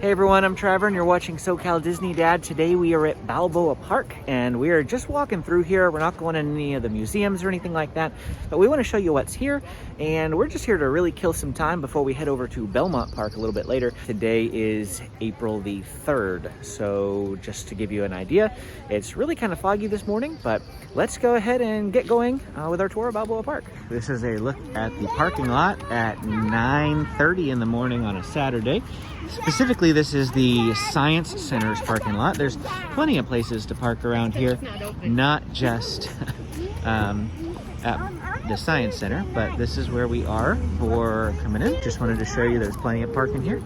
Hey everyone, I'm Trevor and you're watching SoCal Disney Dad. Today we are at Balboa Park and we are just walking through here. We're not going in any of the museums or anything like that, but we want to show you what's here, and we're just here to really kill some time before we head over to Belmont Park a little bit later. Today is April the 3rd, so just to give you an idea, it's really kind of foggy this morning, but let's go ahead and get going with our tour of Balboa Park. This is a look at the parking lot at 9:30 in the morning on a Saturday. Specifically, this is the Science Center's parking lot. There's plenty of places to park around here, not just at the Science Center, but this is where we are for coming in. Just wanted to show you there's plenty of parking here.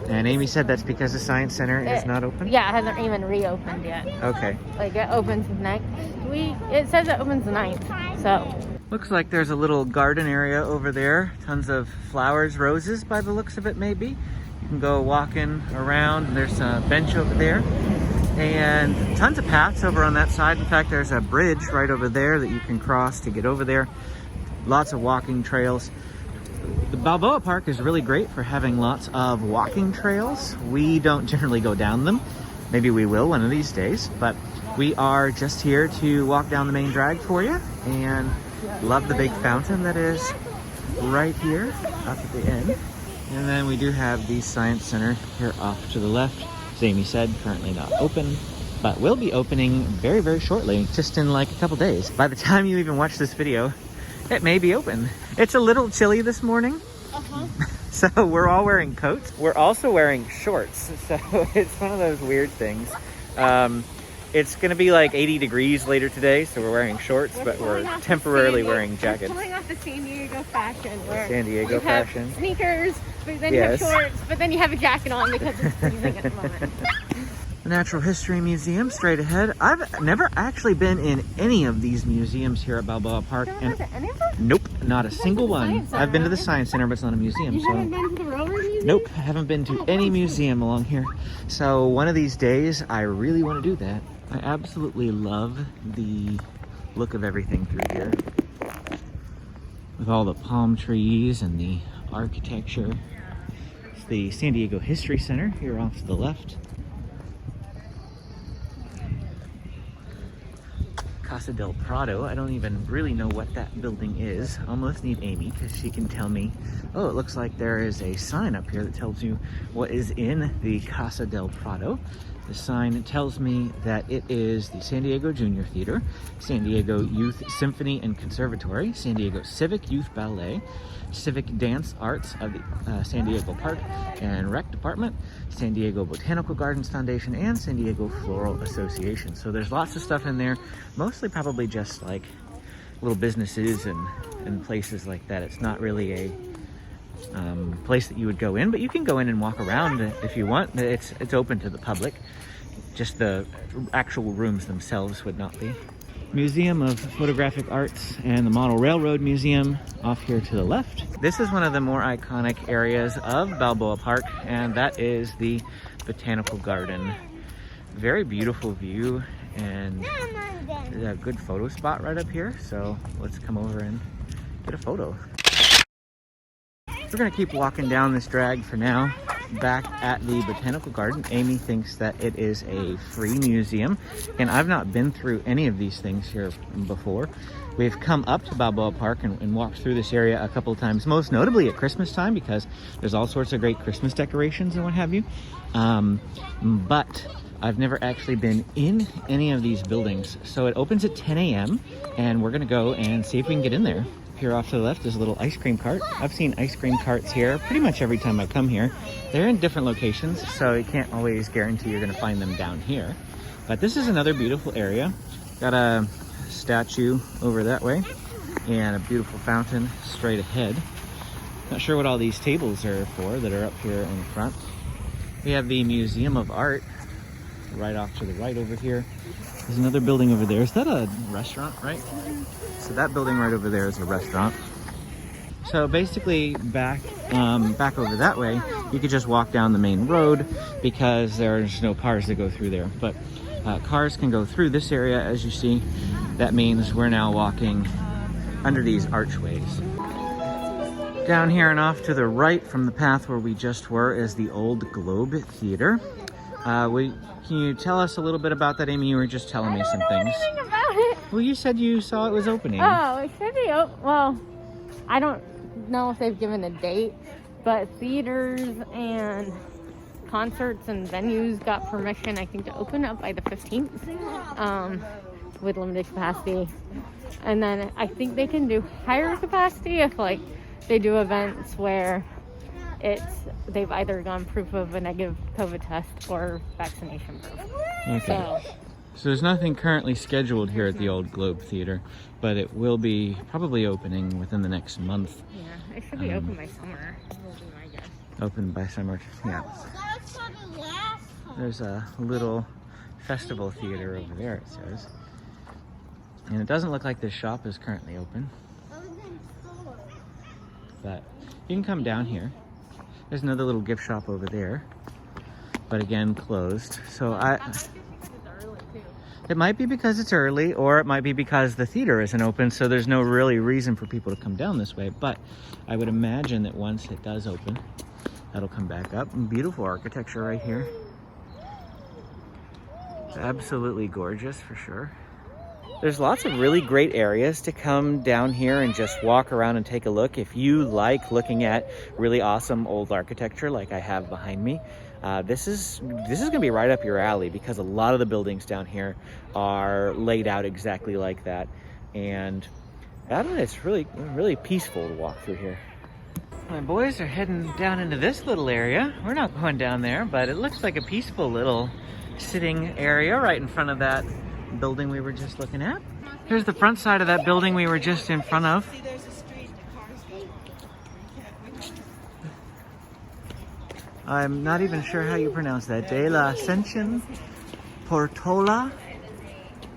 And Amy said that's because the Science Center is not open? Yeah, it hasn't even reopened yet. Okay. Like, it opens next week. It says it opens the 9th, so. Looks like there's a little garden area over there. Tons of flowers, roses by the looks of it, maybe. You can go walking around. There's a bench over there and tons of paths over on that side. In fact, there's a bridge right over there that you can cross to get over there. Lots of walking trails. The Balboa Park is really great for having lots of walking trails. We don't generally go down them. Maybe we will one of these days, but we are just here to walk down the main drag for you, and love the big fountain that is right here up at the end. And then we do have the Science Center here off to the left. As Amy said, currently not open, but will be opening very, very shortly, just in like a couple days. By the time you even watch this video, it may be open. It's a little chilly this morning, so we're all wearing coats. We're also wearing shorts, so it's one of those weird things. It's gonna be like 80 degrees later today, so we're wearing shorts, but we're temporarily wearing jackets. We're pulling off the San Diego fashion. San Diego fashion. Sneakers, but then you have shorts, but then you have a jacket on because it's freezing at the moment. The Natural History Museum straight ahead. I've never actually been in any of these museums here at Balboa Park. Any of them? Nope, not a single one. I've been to the Science Center, but it's not a museum. You haven't been to the Rover Museum? Nope, I haven't been to any museum along here. So one of these days, I really want to do that. I absolutely love the look of everything through here. With all the palm trees and the architecture. It's the San Diego History Center here off to the left. Casa del Prado. I don't even really know what that building is. I almost need Amy because she can tell me. Oh, it looks like there is a sign up here that tells you what is in the Casa del Prado. The sign tells me that it is the San Diego Junior Theater, San Diego Youth Symphony and Conservatory, San Diego Civic Youth Ballet, Civic Dance Arts of the San Diego Park and Rec Department, San Diego Botanical Gardens Foundation, and San Diego Floral Association. So there's lots of stuff in there, mostly probably just like little businesses and places like that. It's not really a place that you would go in, but you can go in and walk around if you want. It's open to the public. Just the actual rooms themselves would not be. Museum of Photographic Arts and the Model Railroad Museum off here to the left. This is one of the more iconic areas of Balboa Park, and that is the Botanical Garden. Very beautiful view and a good photo spot right up here. So let's come over and get a photo. We're gonna keep walking down this drag for now. Back at the Botanical Garden, Amy thinks that it is a free museum, and I've not been through any of these things here before. We've come up to Balboa Park and walked through this area a couple of times, most notably at Christmas time, because there's all sorts of great Christmas decorations and what have you. But I've never actually been in any of these buildings. So it opens at 10 a.m. and we're gonna go and see if we can get in there. Here off to the left is a little ice cream cart. I've seen ice cream carts here pretty much every time I come here. They're in different locations, so you can't always guarantee you're gonna find them down here. But this is another beautiful area. Got a statue over that way and a beautiful fountain straight ahead. Not sure what all these tables are for that are up here in front. We have the Museum of Art right off to the right over here. There's another building over there. Is that a restaurant, right? So that building right over there is a restaurant. So basically back over that way, you could just walk down the main road because there's no cars that go through there. But cars can go through this area, as you see. That means we're now walking under these archways. Down here and off to the right from the path where we just were is the Old Globe Theater. Can you tell us a little bit about that, Amy? You were just telling me some things. I don't know anything about it. Well, you said you saw it was opening. Oh, it should be open. Well, I don't know if they've given a date, but theaters and concerts and venues got permission, I think, to open up by the 15th with limited capacity. And then I think they can do higher capacity if, like, they do events where they've either gone proof of a negative COVID test or vaccination proof. Okay. So there's nothing currently scheduled here at the Old Globe Theater, but it will be probably opening within the next month. Yeah, it should be open by summer, would be my guess. Open by summer, yeah. There's a little festival theater over there, it says. And it doesn't look like this shop is currently open. But you can come down here. There's another little gift shop over there, but again, closed. So it might be because it's early, or it might be because the theater isn't open, so there's no really reason for people to come down this way. But I would imagine that once it does open, that'll come back up. And beautiful architecture right here. Absolutely gorgeous for sure. There's lots of really great areas to come down here and just walk around and take a look. If you like looking at really awesome old architecture like I have behind me, this is gonna be right up your alley, because a lot of the buildings down here are laid out exactly like that. And I don't know, it's really peaceful to walk through here. My boys are heading down into this little area. We're not going down there, but it looks like a peaceful little sitting area right in front of that building we were just looking at. Here's the front side of that building we were just in front of. I'm not even sure how you pronounce that. De la Ascension Portola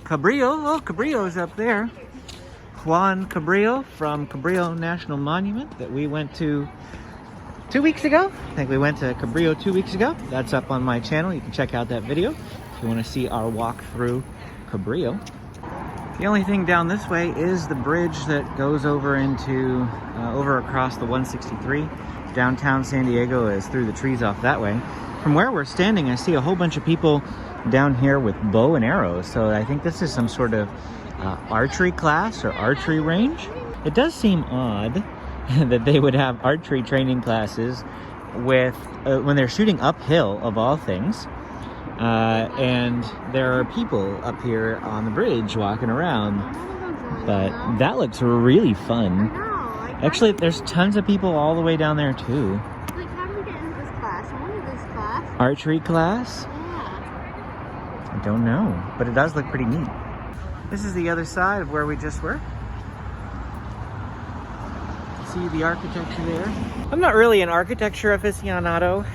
Cabrillo. Oh, Cabrillo's up there. Juan Cabrillo from Cabrillo National Monument that we went to 2 weeks ago. I think we went to Cabrillo 2 weeks ago. That's up on my channel. You can check out that video if you want to see our walk through Cabrillo. The only thing down this way is the bridge that goes over into over across the 163. Downtown San Diego is through the trees off that way. From where we're standing, I see a whole bunch of people down here with bow and arrows. So I think this is some sort of archery class or archery range. It does seem odd that they would have archery training classes with when they're shooting uphill, of all things. And there are people up here on the bridge walking around, but that looks really fun. Actually, there's tons of people all the way down there too. Like, how do we get into this class? I wanted this class. Archery class? Yeah. I don't know, but it does look pretty neat. This is the other side of where we just were. See the architecture there? I'm not really an architecture aficionado.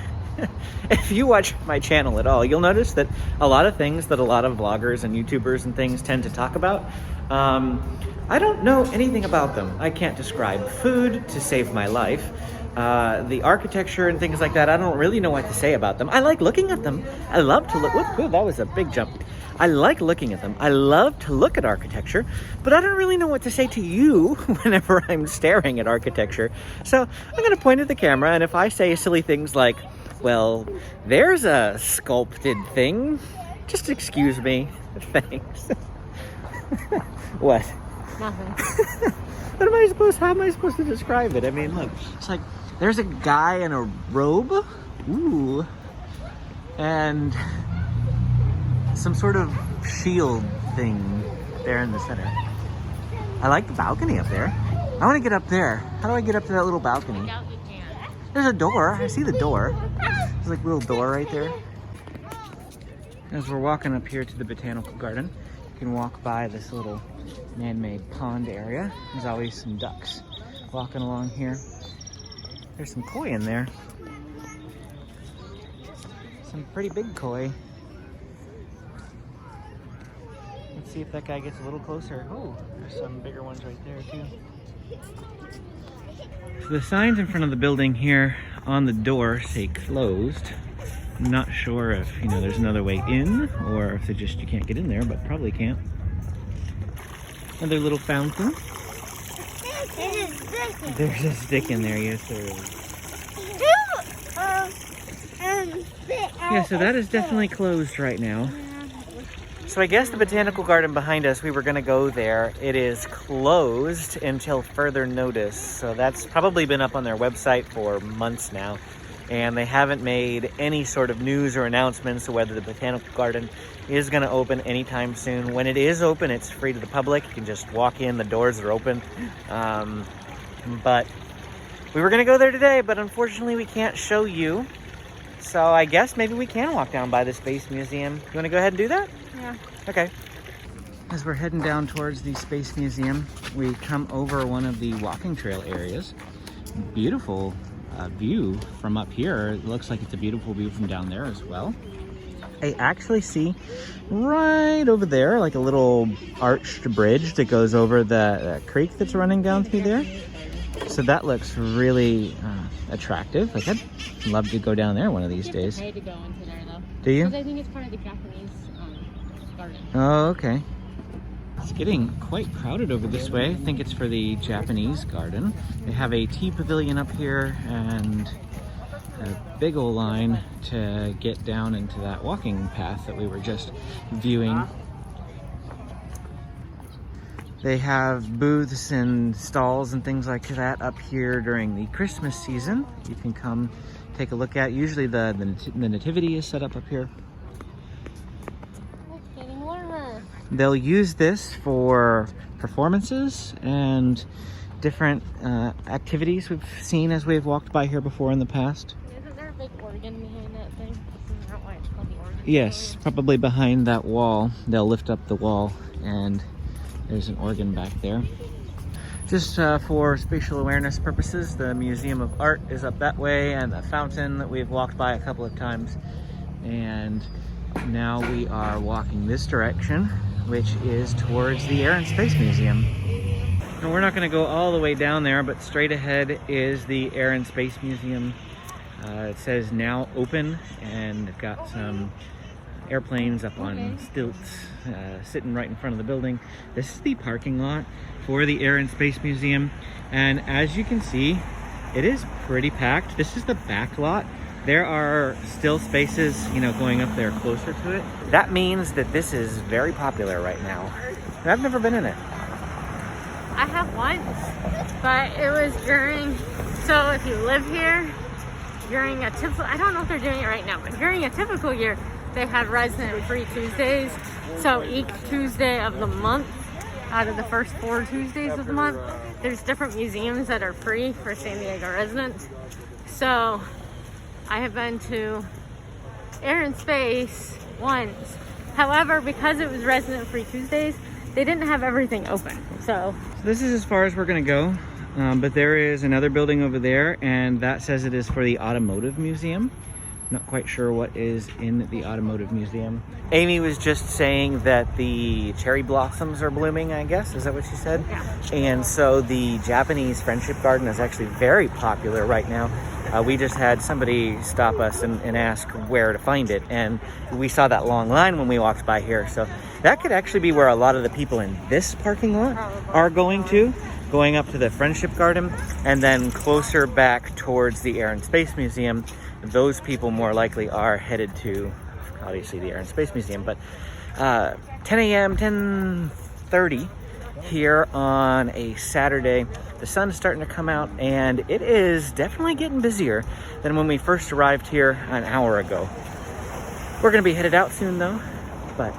If you watch my channel at all, you'll notice that a lot of things that a lot of vloggers and YouTubers and things tend to talk about, I don't know anything about them. I can't describe food to save my life. The architecture and things like that, I don't really know what to say about them. I like looking at them. I love to look. Whoop, that was a big jump. I like looking at them. I love to look at architecture, but I don't really know what to say to you whenever I'm staring at architecture. So I'm going to point at the camera, and if I say silly things like, well, there's a sculpted thing, just excuse me. Thanks. What? Nothing. How am I supposed to describe it? I mean, look, it's like there's a guy in a robe, ooh, and some sort of shield thing there in the center. I like the balcony up there. I want to get up there. How do I get up to that little balcony? There's a door. I see the door. There's like a little door right there. As we're walking up here to the Botanical Garden, you can walk by this little man-made pond area. There's always some ducks walking along here. There's some koi in there. Some pretty big koi. Let's see if that guy gets a little closer. Oh, there's some bigger ones right there too. So the signs in front of the building here on the door say closed. I'm not sure if, there's another way in, or if you can't get in there, but probably can't. Another little fountain. There's a stick in there, yes there is. Yeah, so that is definitely closed right now. So I guess the Botanical Garden behind us, we were gonna go there. It is closed until further notice. So that's probably been up on their website for months now. And they haven't made any sort of news or announcements of whether the Botanical Garden is gonna open anytime soon. When it is open, it's free to the public. You can just walk in, the doors are open. But we were gonna go there today, but unfortunately we can't show you. So I guess maybe we can walk down by the Space Museum. You wanna go ahead and do that? Yeah. Okay. As we're heading down towards the Space Museum, we come over one of the walking trail areas. Beautiful view from up here. It looks like it's a beautiful view from down there as well. I actually see right over there like a little arched bridge that goes over the creek that's running down through there. So that looks really attractive. Like I'd love to go down there one of these days. Pay to go into there though. Do you? Because I think it's part of the Japanese garden. Oh, okay. It's getting quite crowded over this way. I think it's for the Japanese garden. They have a tea pavilion up here and a big old line to get down into that walking path that we were just viewing. They have booths and stalls and things like that up here during the Christmas season. You can come take a look at. Usually the nativity is set up here. It's getting warmer. They'll use this for performances and different activities we've seen as we've walked by here before in the past. Isn't there a big organ behind that thing? Isn't that why it's called the organ? Yes, probably behind that wall. They'll lift up the wall and there's an organ back there. Just for spatial awareness purposes, the Museum of Art is up that way and the fountain that we've walked by a couple of times. And now we are walking this direction, which is towards the Air and Space Museum. And we're not going to go all the way down there, but straight ahead is the Air and Space Museum. It says now open, and they've got some airplanes up on stilts sitting right in front of the building. This is the parking lot for the Air and Space Museum, and as you can see, it is pretty packed. This is the back lot. There are still spaces, you know, going up there closer to it. That means that this is very popular right now. And I've never been in it. I have once, but it was during, so if you live here, during a typical, I don't know if they're doing it right now, but during a typical year, they have resident free Tuesdays. So each Tuesday of the month, out of the first 4 Tuesdays of the month, there's different museums that are free for San Diego residents. So I have been to Air and Space once. However, because it was resident free Tuesdays, they didn't have everything open. So this is as far as we're gonna go, but there is another building over there, and that says it is for the Automotive Museum. Not quite sure what is in the Automotive Museum. Amy was just saying that the cherry blossoms are blooming, I guess. Is that what she said? Yeah. And so the Japanese Friendship Garden is actually very popular right now. We just had somebody stop us and ask where to find it. And we saw that long line when we walked by here. So that could actually be where a lot of the people in this parking lot are going up to the Friendship Garden, and then closer back towards the Air and Space Museum. Those people more likely are headed to, obviously, the Air and Space Museum. But 10 a.m., 10:30 here on a Saturday. The sun's starting to come out, and it is definitely getting busier than when we first arrived here an hour ago. We're going to be headed out soon, though. But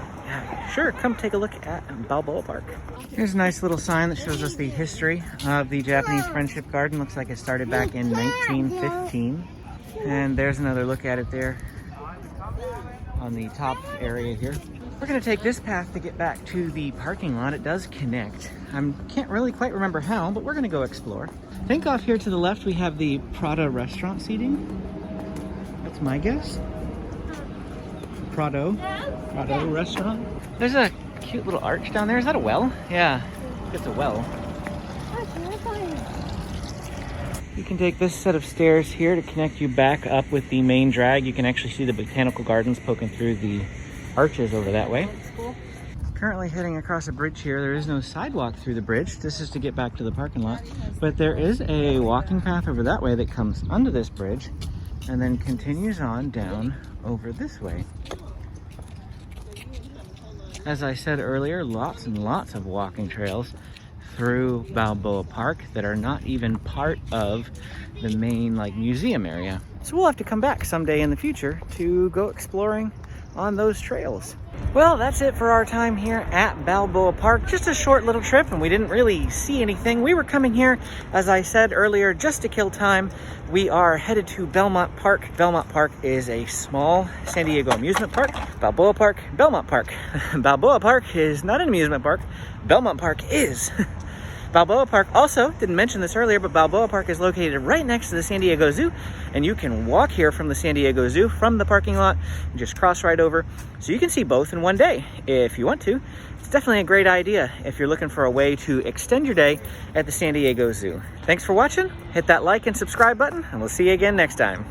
sure, come take a look at Balboa Park. Here's a nice little sign that shows us the history of the Japanese Friendship Garden. Looks like it started back in 1915. And there's another look at it there on the top area here. We're going to take this path to get back to the parking lot. It does connect. I can't really quite remember how, but we're going to go explore. I think off here to the left we have the Prado restaurant seating. That's my guess. Prado restaurant. There's a cute little arch down there. Is that a well? Yeah, it's a well. You can take this set of stairs here to connect you back up with the main drag. You can actually see the Botanical Gardens poking through the arches over that way. currently heading across a bridge here. There is no sidewalk through the bridge. This is to get back to the parking lot. But there is a walking path over that way that comes under this bridge and then continues on down over this way. As I said earlier, lots and lots of walking trails through Balboa Park that are not even part of the main museum area. So we'll have to come back someday in the future to go exploring on those trails. Well, that's it for our time here at Balboa Park. Just a short little trip, and we didn't really see anything. We were coming here, as I said earlier, just to kill time. We are headed to Belmont Park. Belmont Park is a small San Diego amusement park. Balboa Park, Belmont Park. Balboa Park is not an amusement park. Belmont Park is. Balboa Park, also, didn't mention this earlier, but Balboa Park is located right next to the San Diego Zoo, and you can walk here from the San Diego Zoo from the parking lot and just cross right over. So you can see both in one day if you want to. It's definitely a great idea if you're looking for a way to extend your day at the San Diego Zoo. Thanks for watching. Hit that like and subscribe button, and we'll see you again next time.